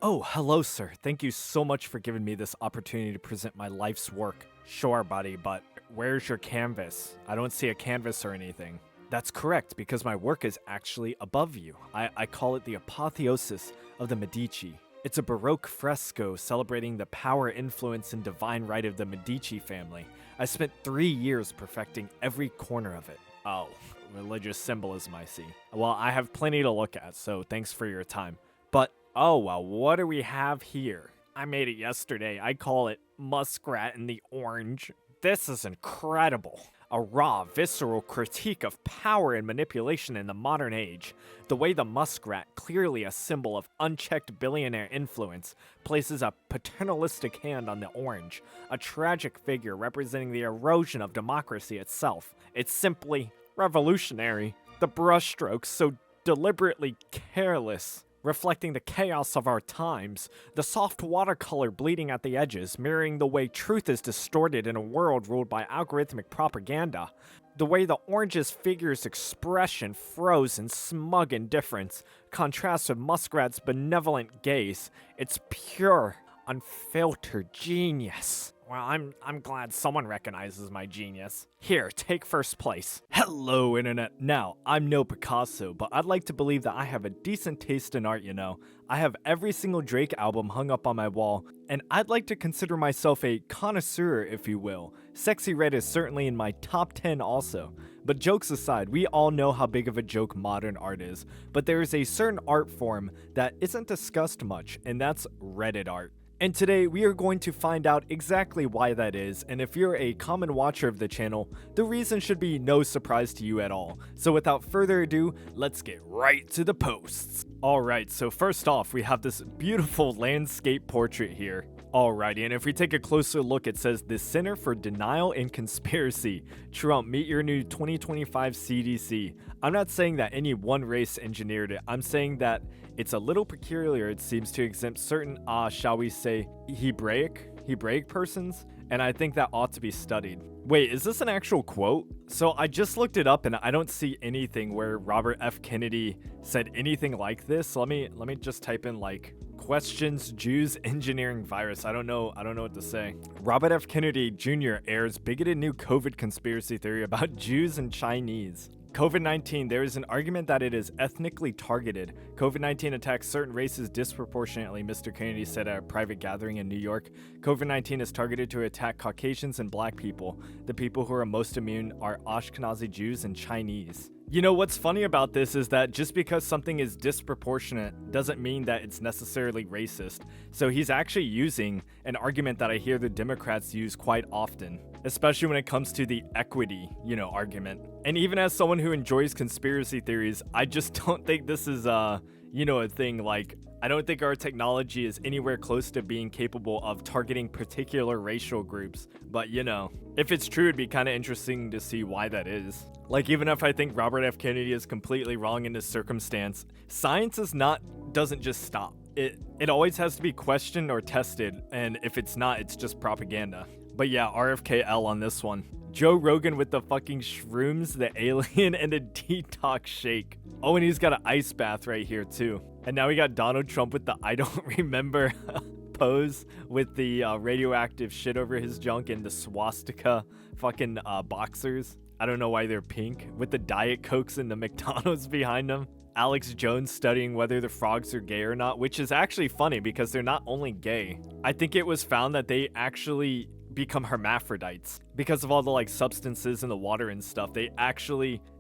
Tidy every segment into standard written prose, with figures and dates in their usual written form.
Oh, hello, sir. Thank you so much for giving me this opportunity to present my life's work. Sure, buddy, but where's your canvas? I don't see a canvas or anything. That's correct, because my work is actually above you. I call it the apotheosis of the Medici. It's a Baroque fresco celebrating the power, influence, and divine right of the Medici family. I spent 3 years perfecting every corner of it. Oh, religious symbolism, I see. Well, I have plenty to look at, so thanks for your time. But, oh well, what do we have here? I made it yesterday. I call it Muskrat in the Orange. This is incredible. A raw, visceral critique of power and manipulation in the modern age. The way the muskrat, clearly a symbol of unchecked billionaire influence, places a paternalistic hand on the orange, a tragic figure representing the erosion of democracy itself. It's simply revolutionary. The brushstrokes so deliberately careless, reflecting the chaos of our times, the soft watercolor bleeding at the edges, mirroring the way truth is distorted in a world ruled by algorithmic propaganda, the way the orange's figure's expression froze in smug indifference contrasts with Muskrat's benevolent gaze. It's pure, unfiltered genius. Well, I'm glad someone recognizes my genius. Here, take first place. Hello, internet. Now, I'm no Picasso, but I'd like to believe that I have a decent taste in art, you know. I have every single Drake album hung up on my wall, and I'd like to consider myself a connoisseur, if you will. Sexy Red is certainly in my top 10 also. But jokes aside, we all know how big of a joke modern art is, but there is a certain art form that isn't discussed much, and that's Reddit art. And today we are going to find out exactly why that is, and if you're a common watcher of the channel, the reason should be no surprise to you at all. So without further ado, let's get right to the posts. Alright, so first off, we have this beautiful landscape portrait here. Alrighty, and if we take a closer look, it says, "The Center for Denial and Conspiracy. Trump, meet your new 2025 CDC. I'm not saying that any one race engineered it. I'm saying that it's a little peculiar. It seems to exempt certain, shall we say, Hebraic persons, and I think that ought to be studied." Wait, is this an actual quote? So I just looked it up and I don't see anything where Robert F. Kennedy said anything like this. Let me just type in like questions Jews engineering virus. I don't know what to say. Robert F. Kennedy Jr. airs bigoted new COVID conspiracy theory about Jews and Chinese. COVID-19, there is an argument that it is ethnically targeted. COVID-19 attacks certain races disproportionately, Mr. Kennedy said at a private gathering in New York. COVID-19 is targeted to attack Caucasians and black people. The people who are most immune are Ashkenazi Jews and Chinese. You know, what's funny about this is that just because something is disproportionate doesn't mean that it's necessarily racist. So he's actually using an argument that I hear the Democrats use quite often, especially when it comes to the equity, argument. And even as someone who enjoys conspiracy theories, I just don't think this is, a thing. Like, I don't think our technology is anywhere close to being capable of targeting particular racial groups. But, if it's true, it'd be kind of interesting to see why that is. Like, even if I think Robert F. Kennedy is completely wrong in this circumstance, science doesn't just stop. It always has to be questioned or tested, and if it's not, it's just propaganda. But yeah, RFKL on this one. Joe Rogan with the fucking shrooms, the alien, and the detox shake. Oh, and he's got an ice bath right here too. And now we got Donald Trump with the I don't remember pose with the radioactive shit over his junk and the swastika fucking boxers. I don't know why they're pink, with the Diet Cokes and the McDonald's behind them. Alex Jones studying whether the frogs are gay or not, which is actually funny because they're not only gay. I think it was found that they actually become hermaphrodites because of all the substances in the water and stuff. It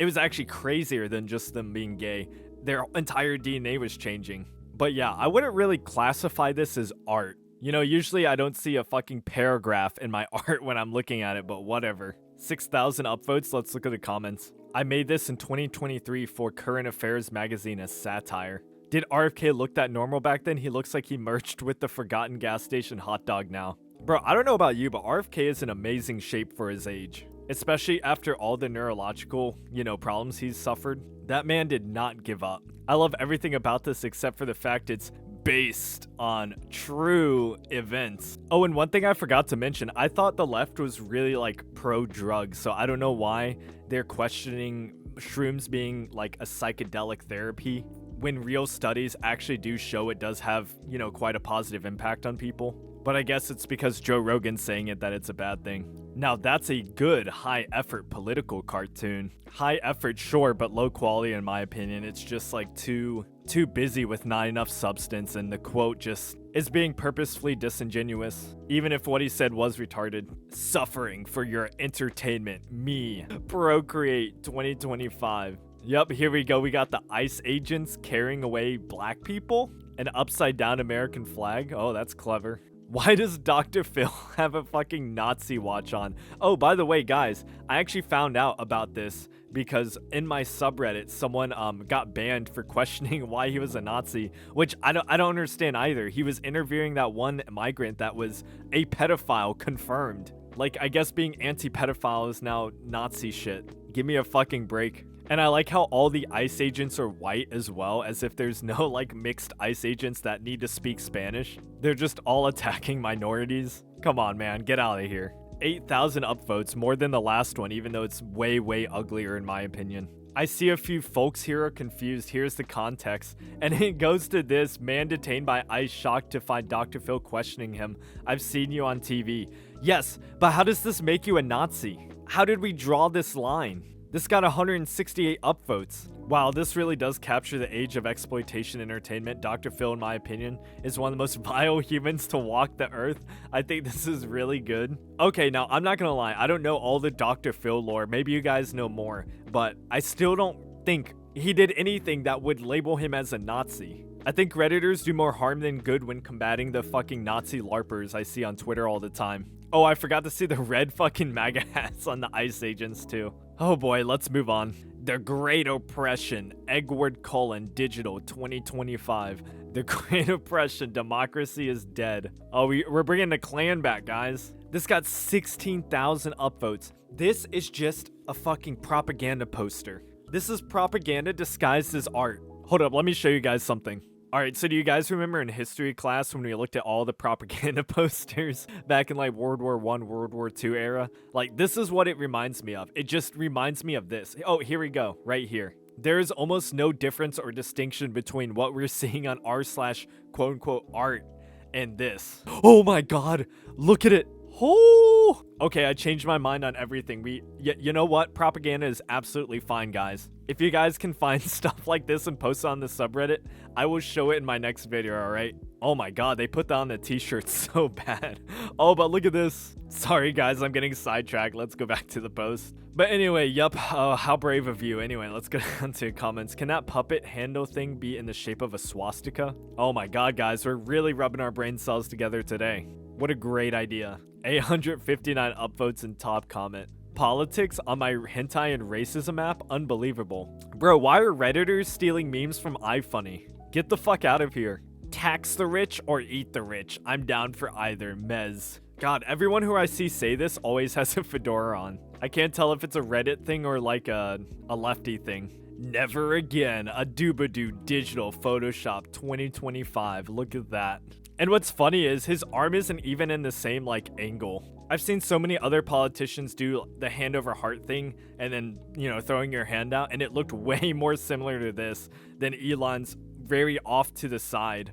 was actually crazier than just them being gay. Their entire DNA was changing. But yeah, I wouldn't really classify this as art. Usually I don't see a fucking paragraph in my art when I'm looking at it, but whatever. 6,000 upvotes. Let's look at the comments. I made this in 2023 for Current Affairs magazine as satire. Did RFK look that normal back then? He looks like he merged with the forgotten gas station hot dog now. Bro, I don't know about you, but RFK is in amazing shape for his age. Especially after all the neurological, problems he's suffered. That man did not give up. I love everything about this except for the fact it's based on true events. Oh, and one thing I forgot to mention, I thought the left was really pro-drug, so I don't know why they're questioning shrooms being a psychedelic therapy when real studies actually do show it does have, quite a positive impact on people. But I guess it's because Joe Rogan's saying it that it's a bad thing. Now that's a good high-effort political cartoon. High effort, sure, but low quality in my opinion. It's just like too busy with not enough substance, and the quote just is being purposefully disingenuous, even if what he said was retarded. Suffering for your entertainment. Me. Procreate 2025. Yup, here we go. We got the ICE agents carrying away black people. An upside down American flag. Oh, that's clever. Why does Dr. Phil have a fucking Nazi watch on? Oh, by the way, guys, I actually found out about this because in my subreddit, someone got banned for questioning why he was a Nazi, which I don't understand either. He was interviewing that one migrant that was a pedophile, confirmed. Like, I guess being anti-pedophile is now Nazi shit. Give me a fucking break. And I like how all the ICE agents are white as well, as if there's no, like, mixed ICE agents that need to speak Spanish. They're just all attacking minorities. Come on, man, get out of here. 8,000 upvotes, more than the last one, even though it's way, way uglier in my opinion. I see a few folks here are confused. Here's the context. And it goes to this: man detained by ICE, shocked to find Dr. Phil questioning him. I've seen you on TV. Yes, but how does this make you a Nazi? How did we draw this line? This got 168 upvotes. Wow, this really does capture the age of exploitation entertainment. Dr. Phil, in my opinion, is one of the most vile humans to walk the earth. I think this is really good. Okay, now, I'm not gonna lie. I don't know all the Dr. Phil lore. Maybe you guys know more. But I still don't think he did anything that would label him as a Nazi. I think Redditors do more harm than good when combating the fucking Nazi LARPers I see on Twitter all the time. Oh, I forgot to see the red fucking MAGA hats on the ICE agents too. Oh boy, let's move on. The Great Oppression, Edward Cullen, Digital 2025. The Great Oppression, democracy is dead. Oh, we're bringing the Klan back, guys. This got 16,000 upvotes. This is just a fucking propaganda poster. This is propaganda disguised as art. Hold up, let me show you guys something. Alright, so do you guys remember in history class when we looked at all the propaganda posters back in like World War I, World War II era? Like, this is what it reminds me of. It just reminds me of this. Oh, here we go, right here. There is almost no difference or distinction between what we're seeing on r/quote-unquote art and this. Oh my god, look at it. Oh! Okay, I changed my mind on everything. You know what? Propaganda is absolutely fine, guys. If you guys can find stuff like this and post it on the subreddit, I will show it in my next video, alright? Oh my god, they put that on the t-shirt so bad. Oh, but look at this. Sorry guys, I'm getting sidetracked. Let's go back to the post. But anyway, yup, how brave of you. Anyway, let's get on to comments. Can that puppet handle thing be in the shape of a swastika? Oh my god, guys, we're really rubbing our brain cells together today. What a great idea. 859 upvotes in top comment. Politics on my hentai and racism app? Unbelievable. Bro, why are Redditors stealing memes from iFunny? Get the fuck out of here. Tax the rich or eat the rich. I'm down for either. Mez. God, everyone who I see say this always has a fedora on. I can't tell if it's a Reddit thing or like a lefty thing. Never again. A doobadoo digital Photoshop 2025. Look at that. And what's funny is his arm isn't even in the same like angle. I've seen so many other politicians do the hand over heart thing and then, throwing your hand out, and it looked way more similar to this than Elon's very off to the side,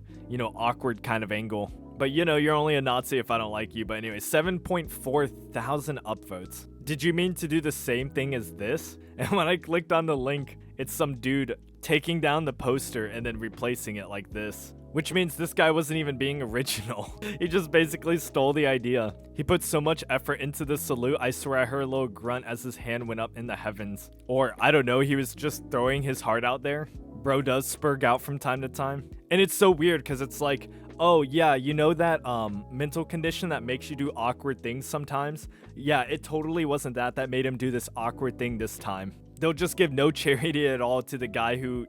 awkward kind of angle. But you're only a Nazi if I don't like you. But anyway, 7.4 thousand upvotes. Did you mean to do the same thing as this? And when I clicked on the link, it's some dude taking down the poster and then replacing it like this. Which means this guy wasn't even being original. He just basically stole the idea. He put so much effort into the salute, I swear I heard a little grunt as his hand went up in the heavens. Or, I don't know, he was just throwing his heart out there. Bro does spurg out from time to time. And it's so weird because it's like, oh yeah, you know that mental condition that makes you do awkward things sometimes? Yeah, it totally wasn't that made him do this awkward thing this time. They'll just give no charity at all to the guy who,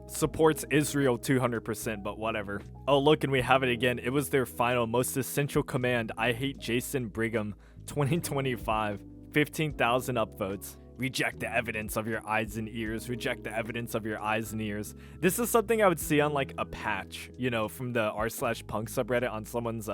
supports Israel 200%, but whatever. Oh, look, and we have it again. It was their final, most essential command. I hate Jason Brigham, 2025. 15,000 upvotes. Reject the evidence of your eyes and ears. Reject the evidence of your eyes and ears. This is something I would see on like a patch, from the r/punk subreddit on someone's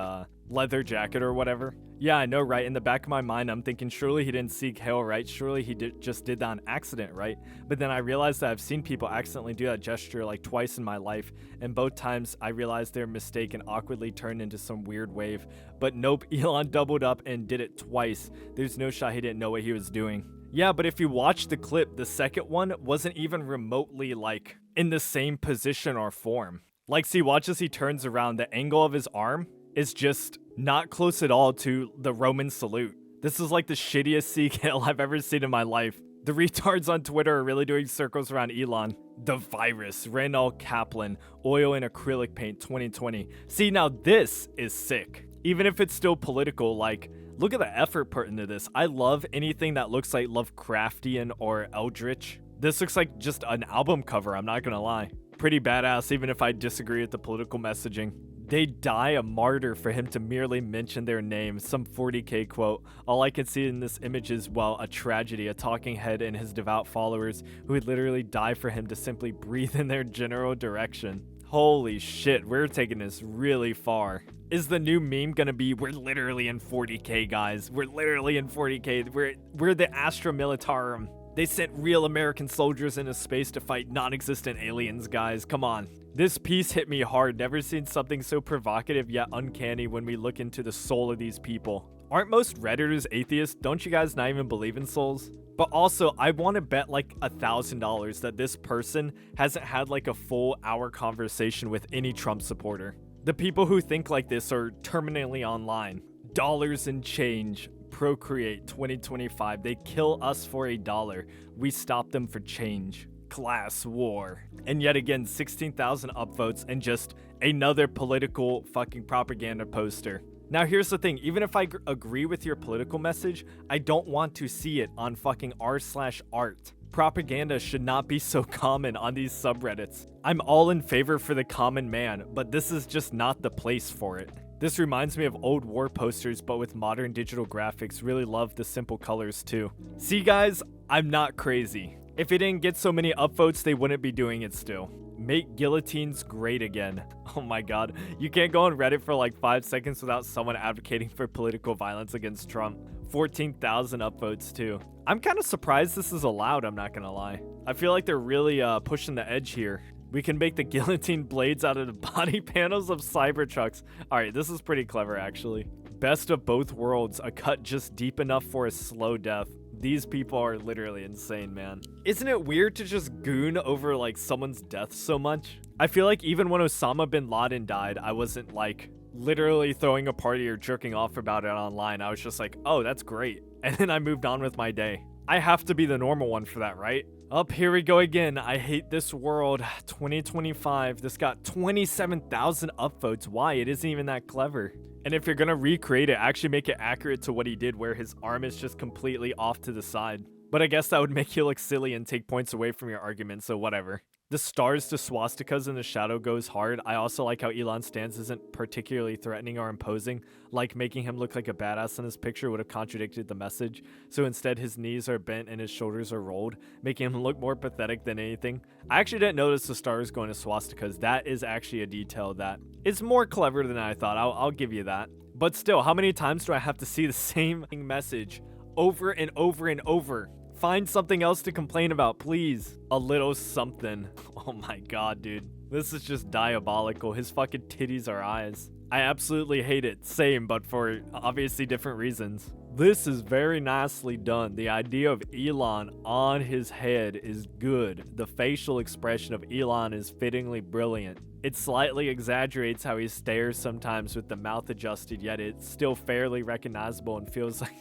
leather jacket or whatever. Yeah, I know, right? In the back of my mind, I'm thinking, surely he didn't seek hail, right? Surely he just did that on accident, right? But then I realized that I've seen people accidentally do that gesture like twice in my life, and both times I realized their mistake and awkwardly turned into some weird wave. But nope, Elon doubled up and did it twice. There's no shot he didn't know what he was doing. Yeah, but if you watch the clip, the second one wasn't even remotely, like, in the same position or form. Like, see, watch as he turns around, the angle of his arm is just not close at all to the Roman salute. This is like the shittiest seek hail I've ever seen in my life. The retards on Twitter are really doing circles around Elon. The virus, Randall Kaplan, oil and acrylic paint 2020. See, now this is sick. Even if it's still political, like, look at the effort put into this. I love anything that looks like Lovecraftian or Eldritch. This looks like just an album cover, I'm not gonna lie. Pretty badass, even if I disagree with the political messaging. They die a martyr for him to merely mention their name, some 40k quote. All I can see in this image is, well, a tragedy, a talking head and his devout followers who would literally die for him to simply breathe in their general direction. Holy shit, we're taking this really far. Is the new meme gonna be, we're literally in 40k, guys. We're literally in 40k. We're the Astra Militarum. They sent real American soldiers into space to fight non-existent aliens, guys. Come on. This piece hit me hard. Never seen something so provocative yet uncanny when we look into the soul of these people. Aren't most Redditors atheists? Don't you guys not even believe in souls? But also, I want to bet like $1,000 that this person hasn't had like a full hour conversation with any Trump supporter. The people who think like this are terminally online. Dollars and change. Procreate 2025. They kill us for $1. We stop them for change. Class war. And yet again, 16,000 upvotes and just another political fucking propaganda poster. Now here's the thing, even if I agree with your political message, I don't want to see it on fucking r/art. Propaganda should not be so common on these subreddits. I'm all in favor for the common man, but this is just not the place for it. This reminds me of old war posters, but with modern digital graphics. Really love the simple colors too. See guys, I'm not crazy. If it didn't get so many upvotes, they wouldn't be doing it still. Make guillotines great again. Oh my god. You can't go on Reddit for like 5 seconds without someone advocating for political violence against Trump. 14,000 upvotes too. I'm kind of surprised this is allowed, I'm not gonna lie. I feel like they're really pushing the edge here. We can make the guillotine blades out of the body panels of Cybertrucks. Alright, this is pretty clever actually. Best of both worlds, a cut just deep enough for a slow death. These people are literally insane, man. Isn't it weird to just goon over like someone's death so much? I feel like even when Osama bin Laden died, I wasn't like literally throwing a party or jerking off about it online. I was just like, oh, that's great. And then I moved on with my day. I have to be the normal one for that, right? Up, here we go again. I hate this world. 2025. This got 27,000 upvotes. Why? It isn't even that clever. And if you're gonna recreate it, actually make it accurate to what he did, where his arm is just completely off to the side. But I guess that would make you look silly and take points away from your argument, so whatever. The stars to swastikas in the shadow goes hard. I also like how Elon's stance isn't particularly threatening or imposing, like making him look like a badass in his picture would have contradicted the message. So instead his knees are bent and his shoulders are rolled, making him look more pathetic than anything. I actually didn't notice the stars going to swastikas. That is actually a detail that is more clever than I thought. I'll give you that. But still, how many times do I have to see the same message over and over and over? Find something else to complain about, please. A little something. Oh my god, dude. This is just diabolical. His fucking titties are eyes. I absolutely hate it. Same, but for obviously different reasons. This is very nicely done. The idea of Elon on his head is good. The facial expression of Elon is fittingly brilliant. It slightly exaggerates how he stares sometimes with the mouth adjusted, yet it's still fairly recognizable and feels like...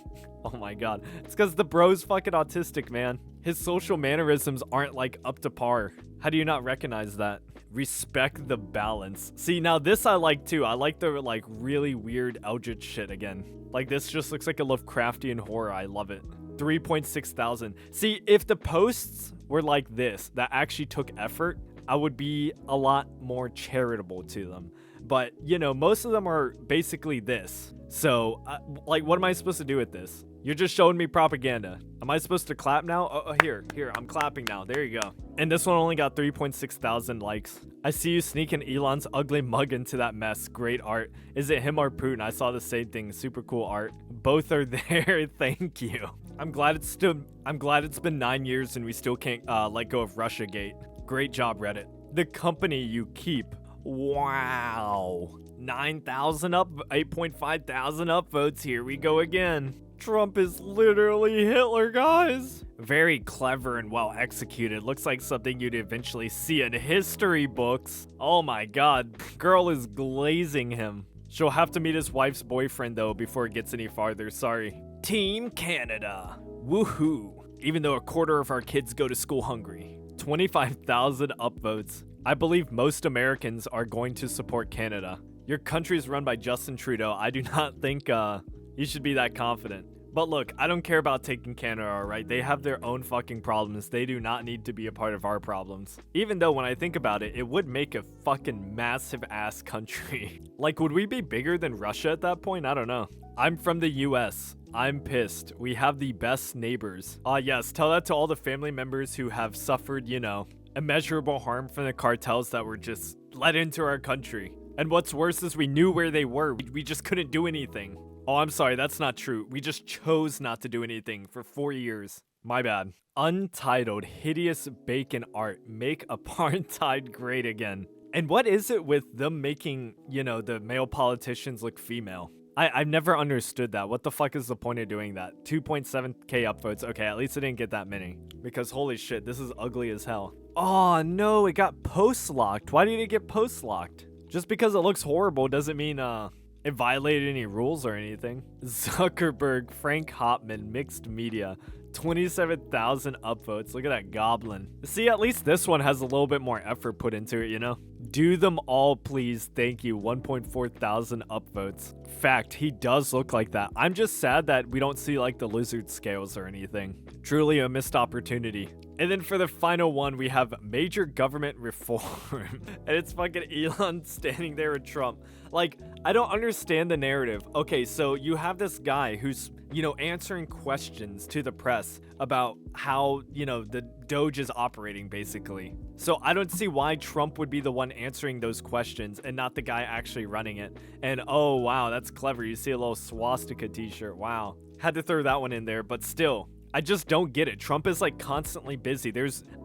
Oh my god. It's because the bro's fucking autistic, man. His social mannerisms aren't like up to par. How do you not recognize that? Respect the balance. See, now this I like too. I like the like really weird Eldritch shit again. Like this just looks like a Lovecraftian horror. I love it. 3.6 thousand. See, if the posts were like this, that actually took effort, I would be a lot more charitable to them. But, you know, most of them are basically this. So, like, what am I supposed to do with this? You're just showing me propaganda. Am I supposed to clap now? Here, I'm clapping now. There you go. And this one only got 3.6 thousand likes. I see you sneaking Elon's ugly mug into that mess. Great art. Is it him or Putin? I saw the same thing. Super cool art. Both are there. Thank you. I'm glad it's been 9 years and we still can't let go of Russiagate. Great job, Reddit. The company you keep. Wow. 9,000 up, 8.5 thousand upvotes. Here we go again. Trump is literally Hitler, guys. Very clever and well executed. Looks like something you'd eventually see in history books. Oh my god, girl is glazing him. She'll have to meet his wife's boyfriend though before it gets any farther, sorry. Team Canada. Woohoo. Even though a quarter of our kids go to school hungry. 25,000 upvotes. I believe most Americans are going to support Canada. Your country is run by Justin Trudeau. I do not think you should be that confident. But look, I don't care about taking Canada, alright? They have their own fucking problems. They do not need to be a part of our problems. Even though when I think about it, it would make a fucking massive ass country. Like, would we be bigger than Russia at that point? I don't know. I'm from the US. I'm pissed. We have the best neighbors. Yes, tell that to all the family members who have suffered, you know, immeasurable harm from the cartels that were just let into our country. And what's worse is we knew where they were. We just couldn't do anything. Oh, I'm sorry, that's not true. We just chose not to do anything for 4 years. My bad. Untitled, hideous bacon art. Make apartheid great again. And what is it with them making, you know, the male politicians look female? I've never understood that. What the fuck is the point of doing that? 2.7k upvotes. Okay, at least I didn't get that many. Because holy shit, this is ugly as hell. Oh no, it got post-locked. Why did it get post-locked? Just because it looks horrible doesn't mean it violated any rules or anything. Zuckerberg, Frank Hopman, mixed media. 27,000 upvotes. Look at that goblin. See, at least this one has a little bit more effort put into it, you know? Do them all, please. Thank you. 1.4 thousand upvotes. Fact, he does look like that. I'm just sad that we don't see like the lizard scales or anything. Truly a missed opportunity. And then for the final one, we have major government reform. And it's fucking Elon standing there with Trump. Like, I don't understand the narrative. Okay, so you have this guy who's, you know, answering questions to the press about how, you know, the Doge is operating, basically. So I don't see why Trump would be the one answering those questions and not the guy actually running it. And oh, wow, that's clever. You see a little swastika t-shirt. Wow. Had to throw that one in there, but still. I just don't get it. Trump is like constantly busy.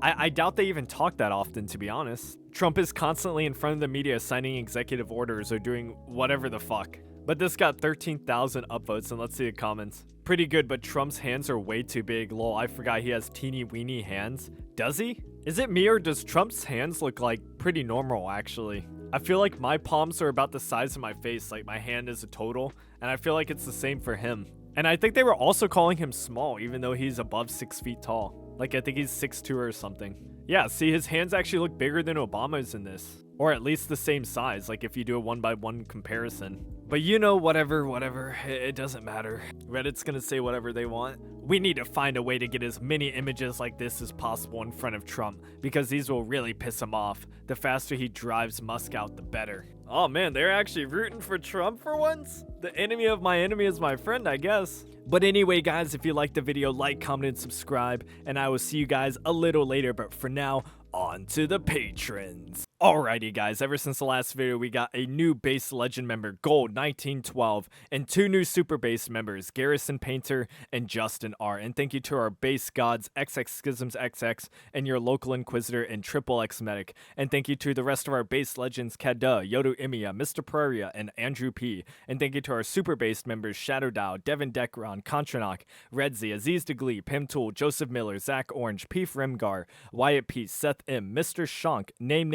I doubt they even talk that often, to be honest. Trump is constantly in front of the media signing executive orders or doing whatever the fuck. But this got 13,000 upvotes, and let's see the comments. Pretty good, but Trump's hands are way too big. Lol, I forgot he has teeny weeny hands. Does he? Is it me or does Trump's hands look like pretty normal, actually? I feel like my palms are about the size of my face, like my hand is a total, and I feel like it's the same for him. And I think they were also calling him small, even though he's above 6 feet tall. Like, I think he's 6'2" or something. Yeah, see, his hands actually look bigger than Obama's in this. Or at least the same size, like if you do a 1-by-1 comparison. But you know, whatever, it doesn't matter. Reddit's gonna say whatever they want. We need to find a way to get as many images like this as possible in front of Trump, because these will really piss him off. The faster he drives Musk out, the better. Oh man, they're actually rooting for Trump for once? The enemy of my enemy is my friend, I guess. But anyway, guys, if you liked the video, like, comment, and subscribe, and I will see you guys a little later. But for now, on to the patrons. Alrighty guys, ever since the last video we got a new base legend member, Gold 1912, and 2 new super base members, Garrison Painter and Justin R. And thank you to our base gods, XX Schisms XX, and your local Inquisitor and Triple X Medic. And thank you to the rest of our base legends, Kada, Yodo Imiya, Mr. Praria, and Andrew P. And thank you to our super base members, Shadow Dow, Devin Dekron, Contranock, Redzi, Aziz DeGlee, Pim Tool, Joseph Miller, Zach Orange, Peef Remgar, Wyatt P, Seth M, Mr. Shank, Name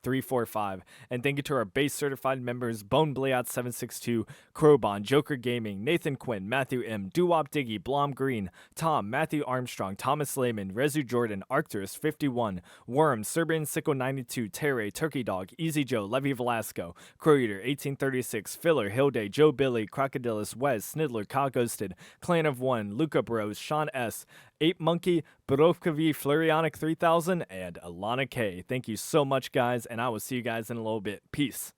345. And thank you to our base certified members, Bone Blayat 762, Crowbon, Joker Gaming, Nathan Quinn, Matthew M, Duwop Diggy, Blom Green, Tom, Matthew Armstrong, Thomas Lehman, Rezu Jordan, Arcturus 51, Worm, Serbian Sicko 92, Terry, Turkey Dog, Easy Joe, Levy Velasco, Crow Eater 1836, Filler, Hilday, Joe Billy, Crocodilus, Wes, Snidler, Kyle Ghosted, Clan of One, Luca Bros, Sean S, Ape Monkey, Borovkovi, Flurionic 3000, and Alana K. Thank you so much, guys, and I will see you guys in a little bit. Peace.